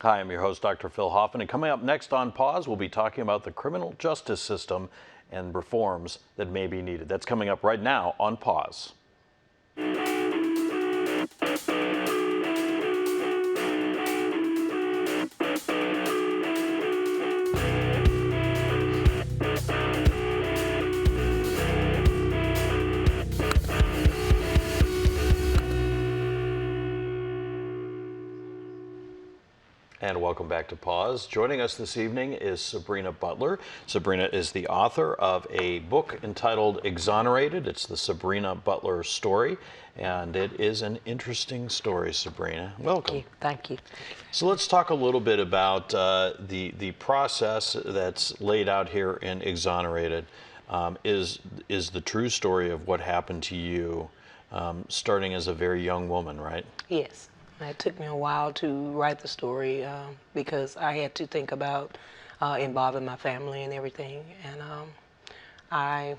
Hi, I'm your host, Dr. Phil Hoffman, and coming up next on Pause, we'll be talking about the criminal justice system and reforms that may be needed. That's coming up right now on Pause. And welcome back to Pause. Joining us this evening is Sabrina Butler. Sabrina is the author of a book entitled Exonerated. It's the Sabrina Butler story, and it is an interesting story, Sabrina. Welcome. Thank you. So let's talk a little bit about the process that's laid out here in Exonerated. Is the true story of what happened to you, starting as a very young woman, right? Yes. It took me a while to write the story because I had to think about involving my family and everything, and I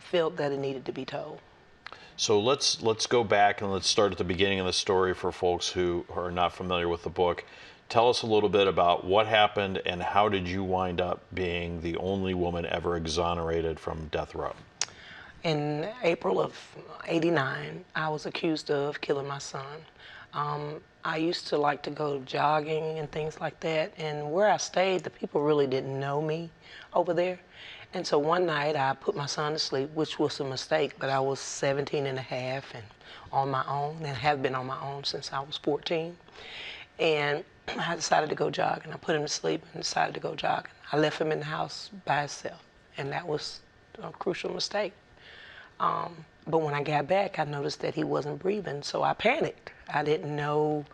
felt that it needed to be told. So let's go back and let's start at the beginning of the story for folks who are not familiar with the book. Tell us a little bit about what happened and how did you wind up being the only woman ever exonerated from death row? In April of '89, I was accused of killing my son. I used to like to go jogging and things like that, and where I stayed, the people really didn't know me over there. And so one night I put my son to sleep, which was a mistake, but I was 17 and a half and on my own, and have been on my own since I was 14. And I decided to go jogging. I put him to sleep and decided to go jogging. I left him in the house by himself, and that was a crucial mistake. But when I got back, I noticed that he wasn't breathing, so I panicked. I didn't know,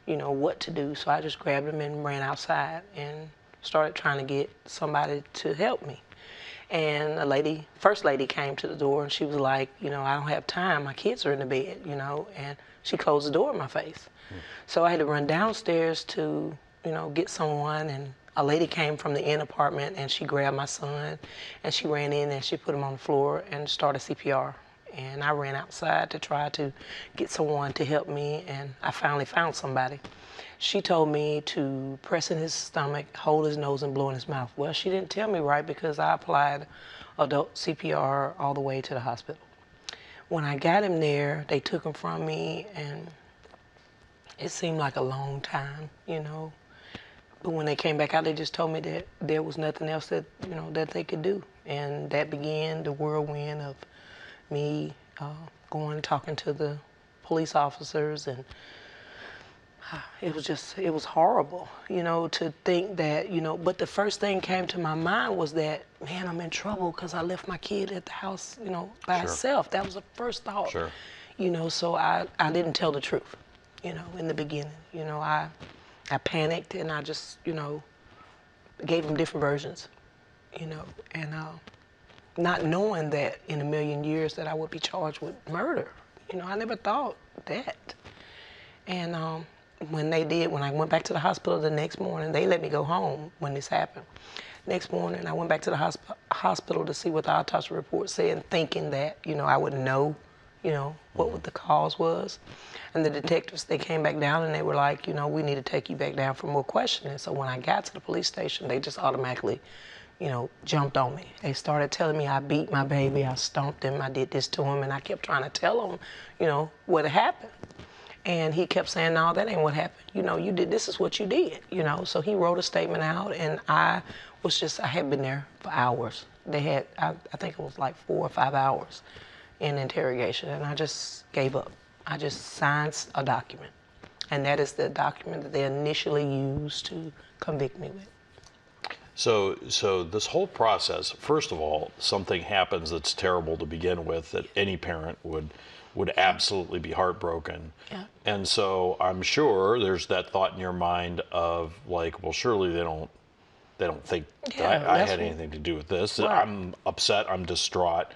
what to do, so I just grabbed him and ran outside and started trying to get somebody to help me. And first lady came to the door, and she was like, I don't have time. My kids are in the bed, and she closed the door in my face. So I had to run downstairs to, get someone, and a lady came from the inn apartment, and she grabbed my son, and she ran in and she put him on the floor and started CPR. And I ran outside to try to get someone to help me, and I finally found somebody. She told me to press in his stomach, hold his nose, and blow in his mouth. Well, she didn't tell me right because I applied adult CPR all the way to the hospital. When I got him there, they took him from me, and it seemed like a long time, But when they came back out, they just told me that there was nothing else that, that they could do. And that began the whirlwind of me going talking to the police officers, and it was horrible, to think that, but the first thing came to my mind was that, man, I'm in trouble because I left my kid at the house, by herself. That was the first thought. Sure. So I didn't tell the truth, in the beginning. I panicked, and I just, gave them different versions, and not knowing that in a million years that I would be charged with murder. I never thought that. And when I went back to the hospital the next morning, they let me go home when this happened. Next morning, I went back to the hospital to see what the autopsy report said, thinking that, I would know, what the cause was. And the detectives, they came back down and they were like, we need to take you back down for more questioning. So when I got to the police station, they just automatically jumped on me. They started telling me I beat my baby, I stomped him, I did this to him, and I kept trying to tell him, what had happened. And he kept saying, no, that ain't what happened. You did, this is what you did, So he wrote a statement out, and I had been there for hours. They had, I think it was like 4 or 5 hours in interrogation, and I just gave up. I just signed a document, and that is the document that they initially used to convict me with. So this whole process, first of all, something happens that's terrible to begin with that any parent would absolutely be heartbroken. Yeah. And so I'm sure there's that thought in your mind of like, well, surely they don't think that I had anything to do with this. Right. I'm upset, I'm distraught.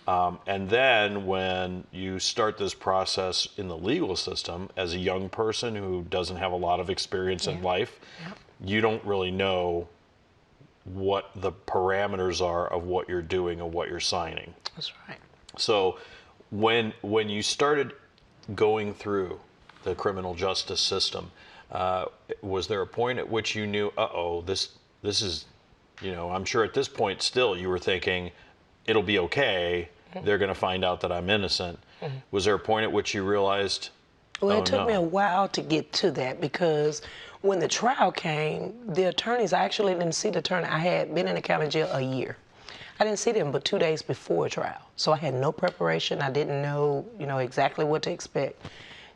And then when you start this process in the legal system as a young person who doesn't have a lot of experience in life, you don't really know what the parameters are of what you're doing and what you're signing. That's right. So when you started going through the criminal justice system, Was there a point at which you knew, uh-oh, this is, I'm sure at this point still you were thinking, it'll be okay. They're going to find out that I'm innocent. Was there a point at which you realized, Well, oh it took me a while to get to that because when the trial came, the attorneys, I actually didn't see the attorney. I had been in the county jail a year. I didn't see them but 2 days before trial. So I had no preparation. I didn't know, exactly what to expect.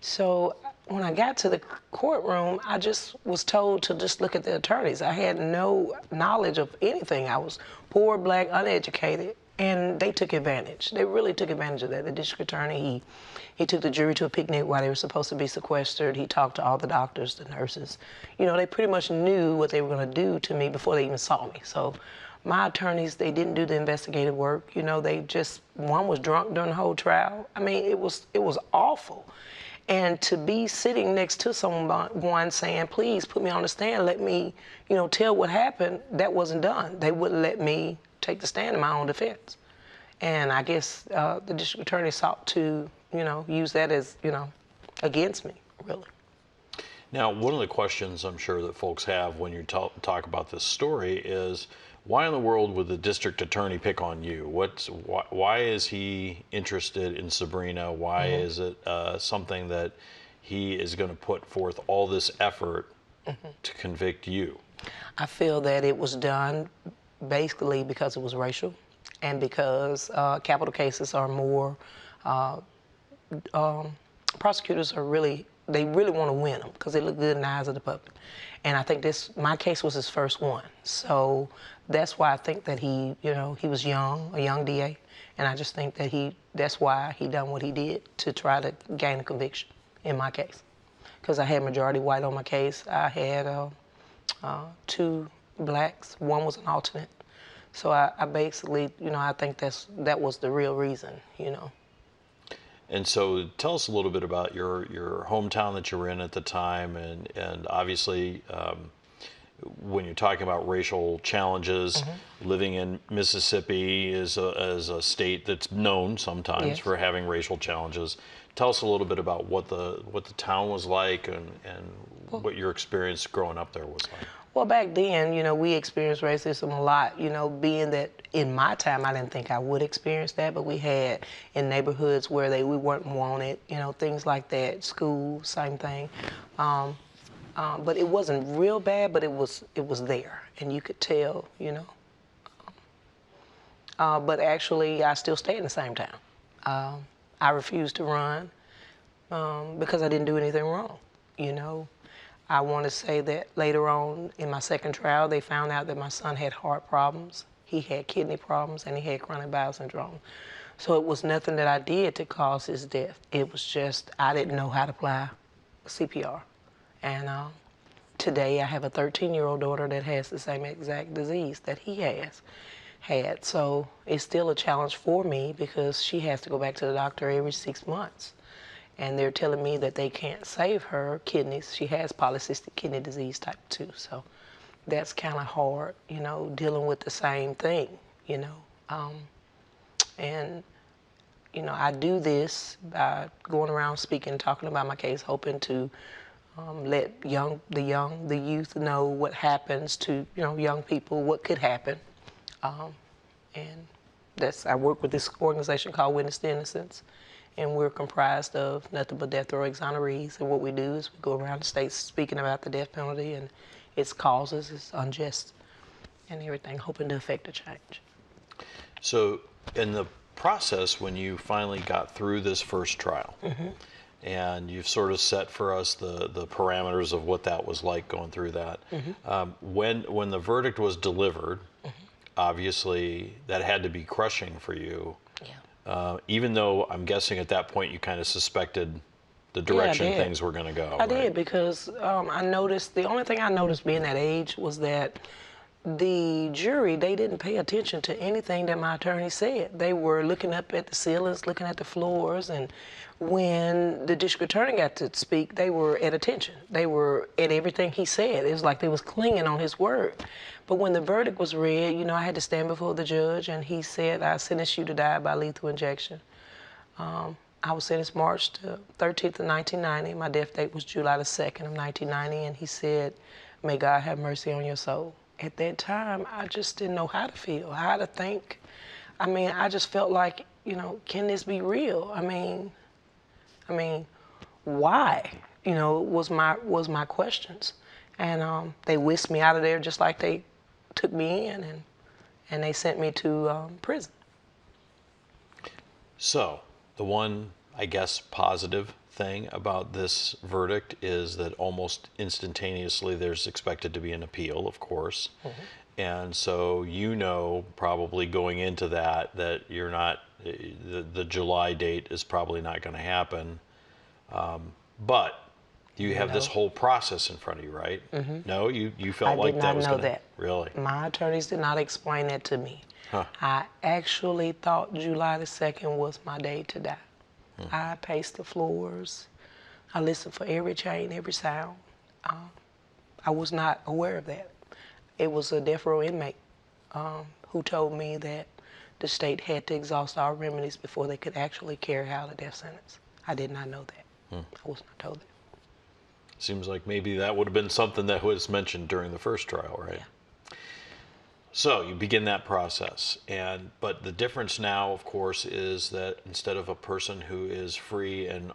So when I got to the courtroom, I just was told to just look at the attorneys. I had no knowledge of anything. I was poor, black, uneducated, and they took advantage. They really took advantage of that. The district attorney, he took the jury to a picnic while they were supposed to be sequestered. He talked to all the doctors, the nurses. They pretty much knew what they were going to do to me before they even saw me. So my attorneys, they didn't do the investigative work. They just, one was drunk during the whole trial. I mean, it was awful. And to be sitting next to someone saying, please put me on the stand, let me, tell what happened, that wasn't done. They wouldn't let me take the stand in my own defense. And I guess the district attorney sought to, use that as, against me, really. Now, one of the questions I'm sure that folks have when you talk about this story is, why in the world would the district attorney pick on you? Why is he interested in Sabrina? Why is it something that he is going to put forth all this effort to convict you? I feel that it was done basically because it was racial and because capital cases are more, prosecutors are they really want to win them because they look good in the eyes of the public. And I think my case was his first one. So that's why I think that he was young, a young DA. And I just think that that's why he done what he did to try to gain a conviction in my case. Because I had majority white on my case. I had 2 blacks, one was an alternate. So I basically, I think that was the real reason, And so tell us a little bit about your hometown that you were in at the time, and obviously when you're talking about racial challenges, living in Mississippi is a state that's known sometimes for having racial challenges. Tell us a little bit about what the town was like and what your experience growing up there was like. Well, back then, we experienced racism a lot, being that in my time, I didn't think I would experience that, but we had in neighborhoods where we weren't wanted, things like that, school, same thing. But it wasn't real bad, but it was there, and you could tell, But actually, I still stayed in the same town. I refused to run because I didn't do anything wrong, I want to say that later on in my second trial, they found out that my son had heart problems, he had kidney problems, and he had chronic bowel syndrome. So it was nothing that I did to cause his death. It was just I didn't know how to apply CPR. And today I have a 13-year-old daughter that has the same exact disease that he had. So it's still a challenge for me because she has to go back to the doctor every 6 months. And they're telling me that they can't save her kidneys. She has polycystic kidney disease type 2. So that's kind of hard, dealing with the same thing, And, I do this by going around speaking, talking about my case, hoping to let the youth know what happens to, young people, what could happen. And I work with this organization called Witness to Innocence. And we're comprised of nothing but death row exonerees. And what we do is we go around the states speaking about the death penalty and its causes, its unjust, and everything, hoping to affect a change. So in the process, when you finally got through this first trial, and you've sort of set for us the parameters of what that was like going through that, when the verdict was delivered, obviously that had to be crushing for you. Even though I'm guessing at that point you kind of suspected the direction things were going to go. I did because I noticed, the only thing I noticed being that age was that the jury, they didn't pay attention to anything that my attorney said. They were looking up at the ceilings, looking at the floors, and when the district attorney got to speak, they were at attention. They were at everything he said. It was like they was clinging on his word. But when the verdict was read, I had to stand before the judge, and he said, I sentence you to die by lethal injection. I was sentenced March the 13th of 1990. My death date was July the 2nd of 1990, and he said, "May God have mercy on your soul." At that time, I just didn't know how to feel, how to think. I mean, I just felt like, can this be real? I mean, why? Was my questions, and they whisked me out of there just like they took me in, and they sent me to prison. So, the one, I guess, positive thing about this verdict is that almost instantaneously there's expected to be an appeal, of course. And so, probably going into that you're not, the July date is probably not going to happen. But you have this whole process in front of you, right? No, you felt like that was going to... I did not know that. Really? My attorneys did not explain that to me. Huh. I actually thought July the 2nd was my day to die. I paced the floors. I listened for every chain, every sound. I was not aware of that. It was a death row inmate who told me that the state had to exhaust all remedies before they could actually carry out a death sentence. I did not know that. I was not told that. Seems like maybe that would have been something that was mentioned during the first trial, right? Yeah. So you begin that process, but the difference now, of course, is that instead of a person who is free and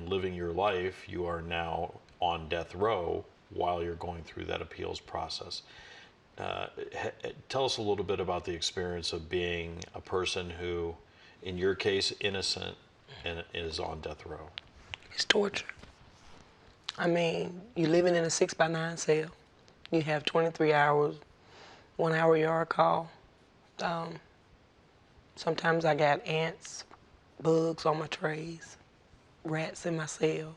living your life, you are now on death row while you're going through that appeals process. Tell us a little bit about the experience of being a person who, in your case, innocent and is on death row. It's torture. I mean, you're living in a 6x9 cell. You have 23 hours, 1 hour yard call. Sometimes I got ants, bugs on my trays, rats in my cell.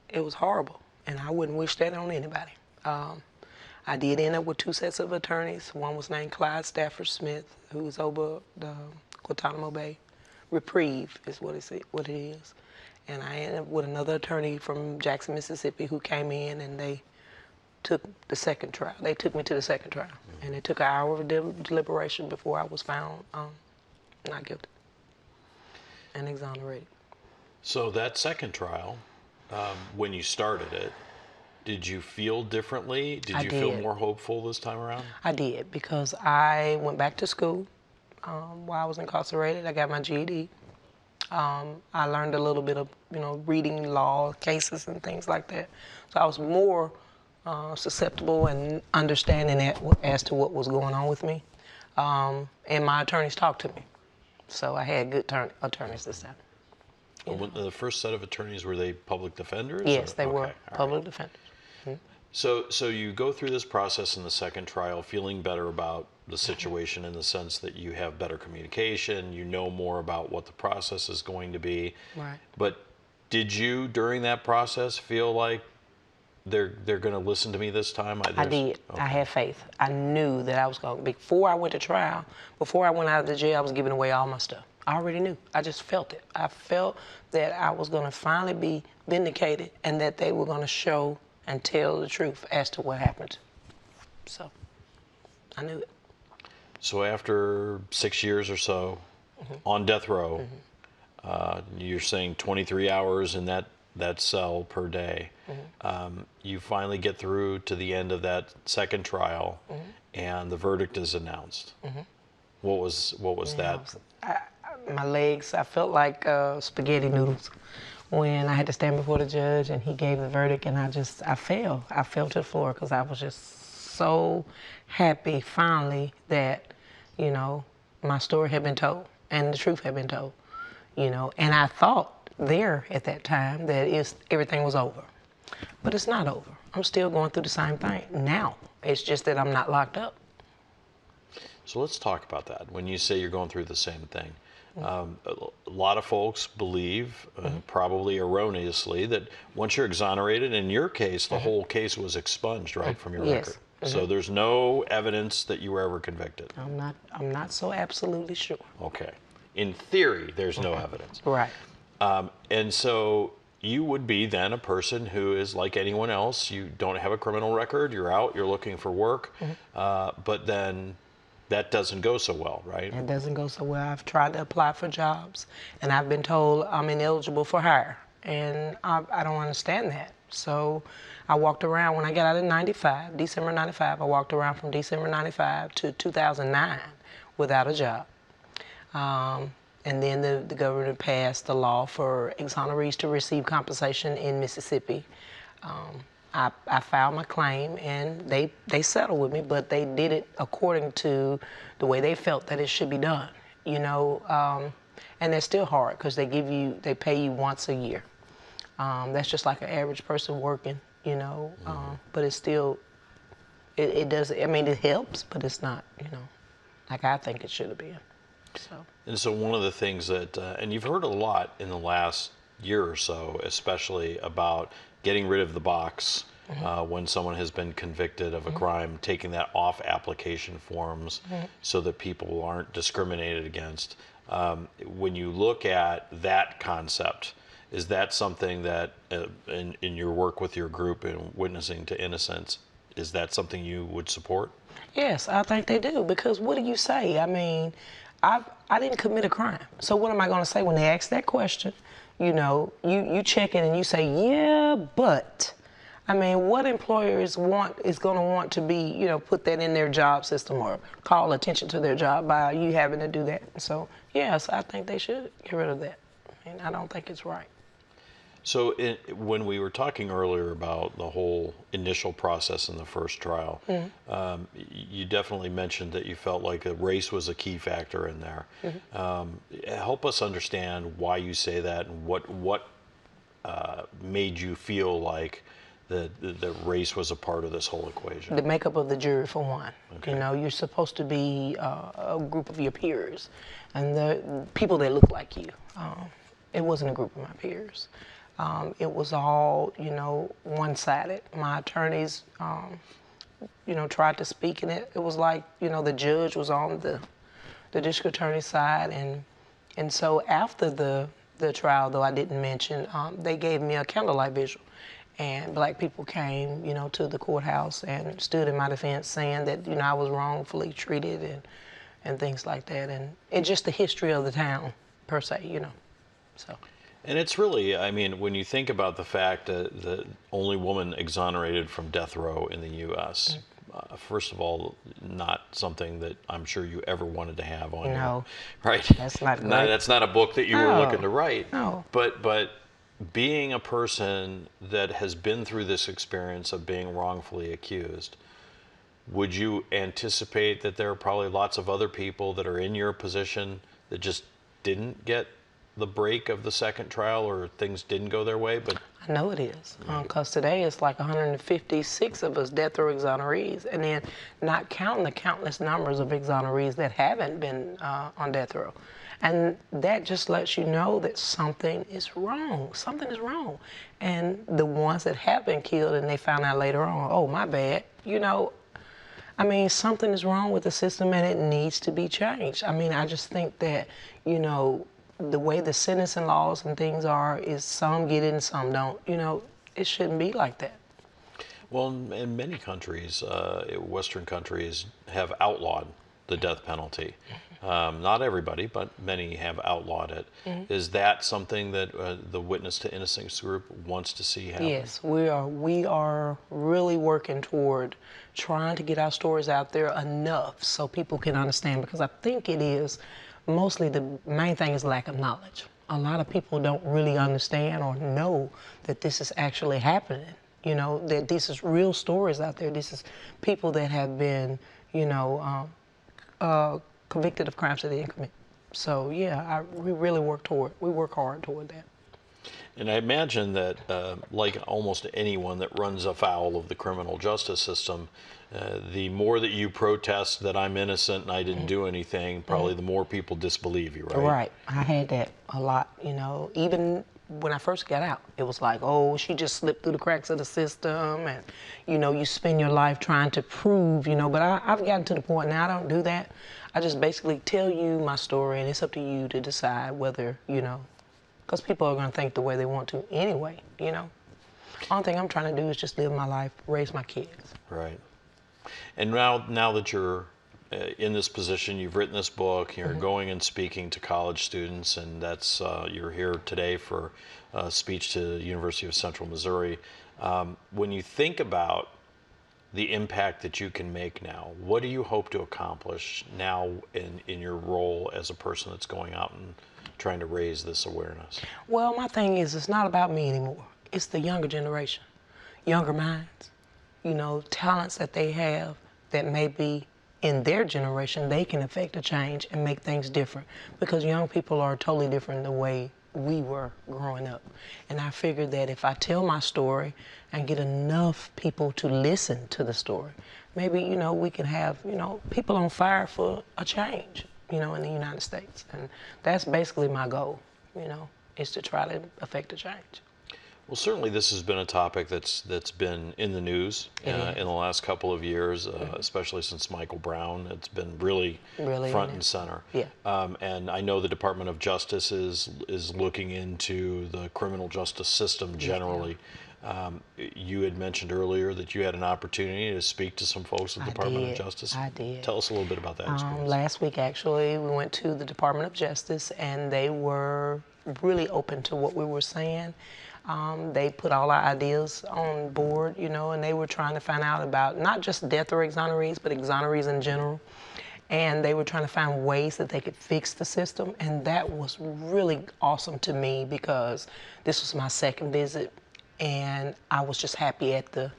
It was horrible, and I wouldn't wish that on anybody. I did end up with 2 sets of attorneys. One was named Clyde Stafford Smith, who was over the Guantanamo Bay. Reprieve is what it is. And I ended up with another attorney from Jackson, Mississippi, who came in, and they took the second trial. They took me to the second trial, and it took an hour of deliberation before I was found not guilty and exonerated. So that second trial, when you started it, did you feel differently? Did you feel more hopeful this time around? I did, because I went back to school while I was incarcerated. I got my GED. I learned a little bit of, reading law cases and things like that. So I was more susceptible and understanding as to what was going on with me. And my attorneys talked to me. So I had good attorneys this time. The first set of attorneys, were they public defenders? Yes, or? they were Okay, public defenders. So you go through this process in the second trial feeling better about the situation in the sense that you have better communication, you know more about what the process is going to be. Right. But did you, during that process, feel like they're going to listen to me this time? I did. Okay. I had faith. I knew that I was going to. Before I went to trial, before I went out of the jail, I was giving away all my stuff. I already knew. I just felt it. I felt that I was going to finally be vindicated, and that they were going to show and tell the truth as to what happened. So I knew it. So after 6 years or so on death row, you're saying 23 hours in that cell per day. You finally get through to the end of that second trial, and the verdict is announced. What was that? My legs, I felt like spaghetti noodles when I had to stand before the judge and he gave the verdict, and I fell. I fell to the floor because I was just so happy finally that, my story had been told and the truth had been told, and I thought there at that time that everything was over. But it's not over. I'm still going through the same thing now. It's just that I'm not locked up. So let's talk about that. When you say you're going through the same thing, a lot of folks believe, probably erroneously, that once you're exonerated, in your case, the whole case was expunged, right, from your record. So there's no evidence that you were ever convicted. I'm not so absolutely sure. Okay. In theory, there's no evidence. Right. And so you would be then a person who is like anyone else. You don't have a criminal record. You're out. You're looking for work. But then that doesn't go so well, right? It doesn't go so well. I've tried to apply for jobs, and I've been told I'm ineligible for hire, and I don't understand that. So I walked around when I got out in '95, December '95. I walked around from December '95 to 2009 without a job. And then the governor passed the law for exonerees to receive compensation in Mississippi. I filed my claim, and they settled with me, but they did it according to the way they felt that it should be done, you know. And they're still hard because they pay you once a year. That's just like an average person working, you know. But it's still, it does. I mean, it helps, but it's not, you know, like I think it should have been. So. And so one of the things that, and you've heard a lot in the last year or so, especially about getting rid of the box when someone has been convicted of a crime, taking that off application forms so that people aren't discriminated against. When you look at that concept, is that something that in your work with your group in Witnessing to Innocence, is that something you would support? Yes, I think they do, because what do you say? I mean, I didn't commit a crime. So what am I going to say when they ask that question? You know, you check in and you say, yeah, but. I mean, what employers is going to want to be, you know, put that in their job system or call attention to their job by you having to do that. So, yes, I think they should get rid of that. And I don't think it's right. So when we were talking earlier about the whole initial process in the first trial, you definitely mentioned that you felt like race was a key factor in there. Help us understand why you say that, and what made you feel like that race was a part of this whole equation. The makeup of the jury, for one. Okay. You know, you're supposed to be a group of your peers, and the people that look like you. It wasn't a group of my peers. It was all, you know, one-sided. My attorneys, you know, tried to speak, and it was like, you know, the judge was on the district attorney's side, and so after the trial, though I didn't mention, they gave me a candlelight vigil, and black people came, you know, to the courthouse and stood in my defense, saying that, you know, I was wrongfully treated and things like that, and it's just the history of the town per se, you know, so. And it's really, I mean, when you think about the fact that the only woman exonerated from death row in the U.S., first of all, not something that I'm sure you ever wanted to have on you, right? That's not great. That's not a book that you were looking to write. No. But being a person that has been through this experience of being wrongfully accused, would you anticipate that there are probably lots of other people that are in your position that just didn't get the break of the second trial, or things didn't go their way? But I know it is, because today it's like 156 of us death row exonerees, and then not counting the countless numbers of exonerees that haven't been on death row. And that just lets you know that something is wrong. Something is wrong. And the ones that have been killed and they found out later on, oh, my bad, you know, I mean, something is wrong with the system and it needs to be changed. I mean, I just think that, you know, the way the sentencing laws and things are is some get it and some don't. You know, it shouldn't be like that. well, in many countries, Western countries have outlawed the death penalty. Not everybody, but many have outlawed it. Is that something that the Witness to Innocence group wants to see happen? Yes, we are really working toward trying to get our stories out there enough so people can understand, because I think it is mostly the main thing is lack of knowledge. A lot of people don't really understand or know that this is actually happening. You know, that this is real stories out there. This is people that have been, you know, convicted of crimes that they didn't commit. So yeah, we really work hard toward that. And I imagine that, like almost anyone that runs afoul of the criminal justice system, the more that you protest that I'm innocent and I didn't do anything, probably the more people disbelieve you, right? Right. I had that a lot, you know. Even when I first got out, it was like, oh, she just slipped through the cracks of the system, and, you know, you spend your life trying to prove, you know. But I've gotten to the point now I don't do that. I just basically tell you my story, and it's up to you to decide whether, you know, because people are going to think the way they want to anyway, you know. Only thing I'm trying to do is just live my life, raise my kids. Right. And now that you're in this position, you've written this book, you're going and speaking to college students, and that's you're here today for a speech to the University of Central Missouri. When you think about the impact that you can make now, what do you hope to accomplish now in your role as a person that's going out and trying to raise this awareness? Well, my thing is, it's not about me anymore. It's the younger generation, younger minds, talents that they have that maybe in their generation they can affect a change and make things different, because young people are totally different the way we were growing up. And I figured that if I tell my story and get enough people to listen to the story, maybe, we can have, people on fire for a change, in the United States. And that's basically my goal, is to try to affect a change. Well, certainly this has been a topic that's been in the news in the last couple of years, especially since Michael Brown. It's been really front and center. Yeah. And I know the Department of Justice is looking into the criminal justice system generally. You had mentioned earlier that you had an opportunity to speak to some folks at the Department of Justice. I did. Tell us a little bit about that experience. Last week, actually, we went to the Department of Justice, and they were really open to what we were saying. They put all our ideas on board, and they were trying to find out about not just death row exonerees, but exonerees in general. And they were trying to find ways that they could fix the system. And that was really awesome to me, because this was my second visit, and I was just happy at the,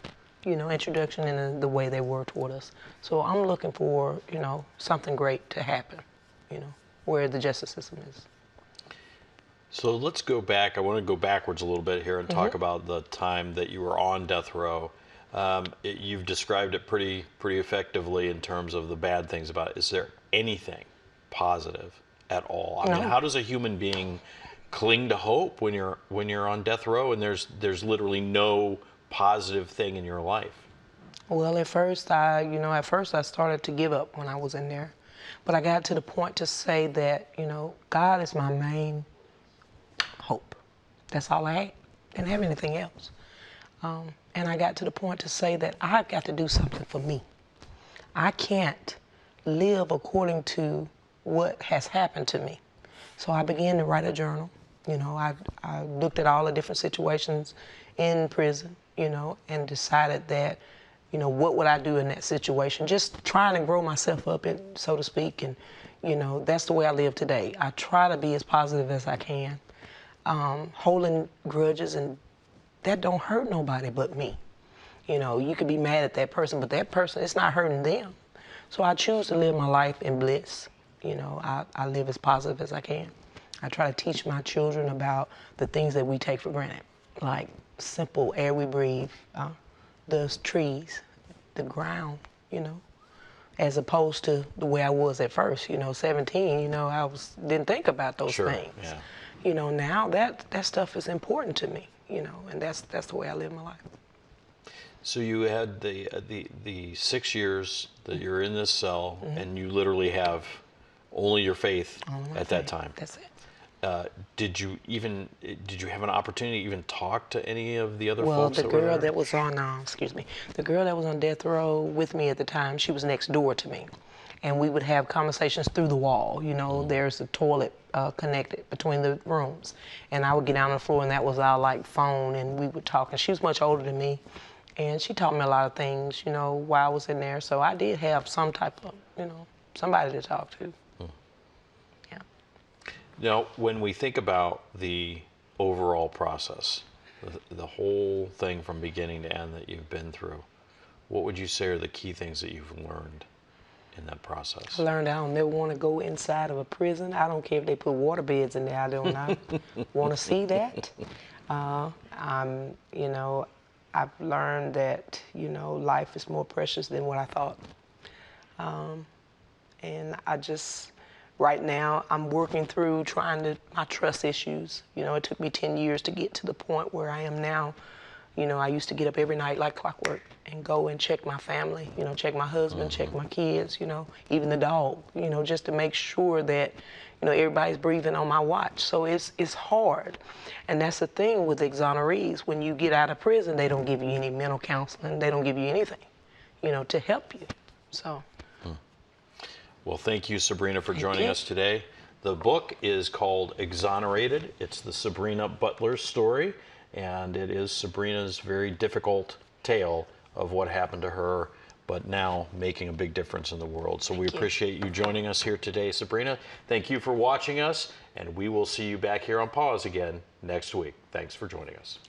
introduction and the way they were toward us. So I'm looking for, something great to happen, where the justice system is. So let's go back. I want to go backwards a little bit here and talk about the time that you were on death row. You've described it pretty effectively in terms of the bad things about it. Is there anything positive at all? I mean, how does a human being cling to hope when you're on death row and there's literally no positive thing in your life? Well, at first I started to give up when I was in there, but I got to the point to say that God is my main hope. That's all I had. Didn't have anything else. And I got to the point to say that I got to do something for me. I can't live according to what has happened to me. So I began to write a journal. I looked at all the different situations in prison, and decided that, what would I do in that situation? Just trying to grow myself up, so to speak. And, that's the way I live today. I try to be as positive as I can. Holding grudges, and that don't hurt nobody but me. You could be mad at that person, but that person, it's not hurting them. So I choose to live my life in bliss. I live as positive as I can. I try to teach my children about the things that we take for granted, like simple air we breathe, the trees, the ground, as opposed to the way I was at first, 17, I didn't think about those things. Yeah. Now that stuff is important to me, and that's the way I live my life. So you had the 6 years that you're in this cell, and you literally have only your faith at that time. That's it. Did you have an opportunity to even talk to any of the other folks? Well, the girl that was on, the girl that was on death row with me at the time, she was next door to me. And we would have conversations through the wall. There's a toilet connected between the rooms. And I would get down on the floor, and that was our phone, and we would talk. And she was much older than me. And she taught me a lot of things, while I was in there. So I did have some type of, somebody to talk to. Yeah. Now, when we think about the overall process, the whole thing from beginning to end that you've been through, what would you say are the key things that you've learned in that process? I learned I don't never want to go inside of a prison. I don't care if they put water beds in there. I don't want to see that. I've learned that, life is more precious than what I thought. And right now, I'm working through my trust issues. It took me 10 years to get to the point where I am now. I used to get up every night like clockwork and go and check my family, check my husband, check my kids, even the dog, just to make sure that, everybody's breathing on my watch. So it's hard. And that's the thing with exonerees. When you get out of prison, they don't give you any mental counseling. They don't give you anything, to help you. So. Well, thank you, Sabrina, for Thank joining you. us today. The book is called Exonerated. It's the Sabrina Butler story, and it is Sabrina's very difficult tale of what happened to her, but now making a big difference in the world. So we Thank you. appreciate you joining us here today, Sabrina. Thank you for watching us, and we will see you back here on Pause again next week. Thanks for joining us.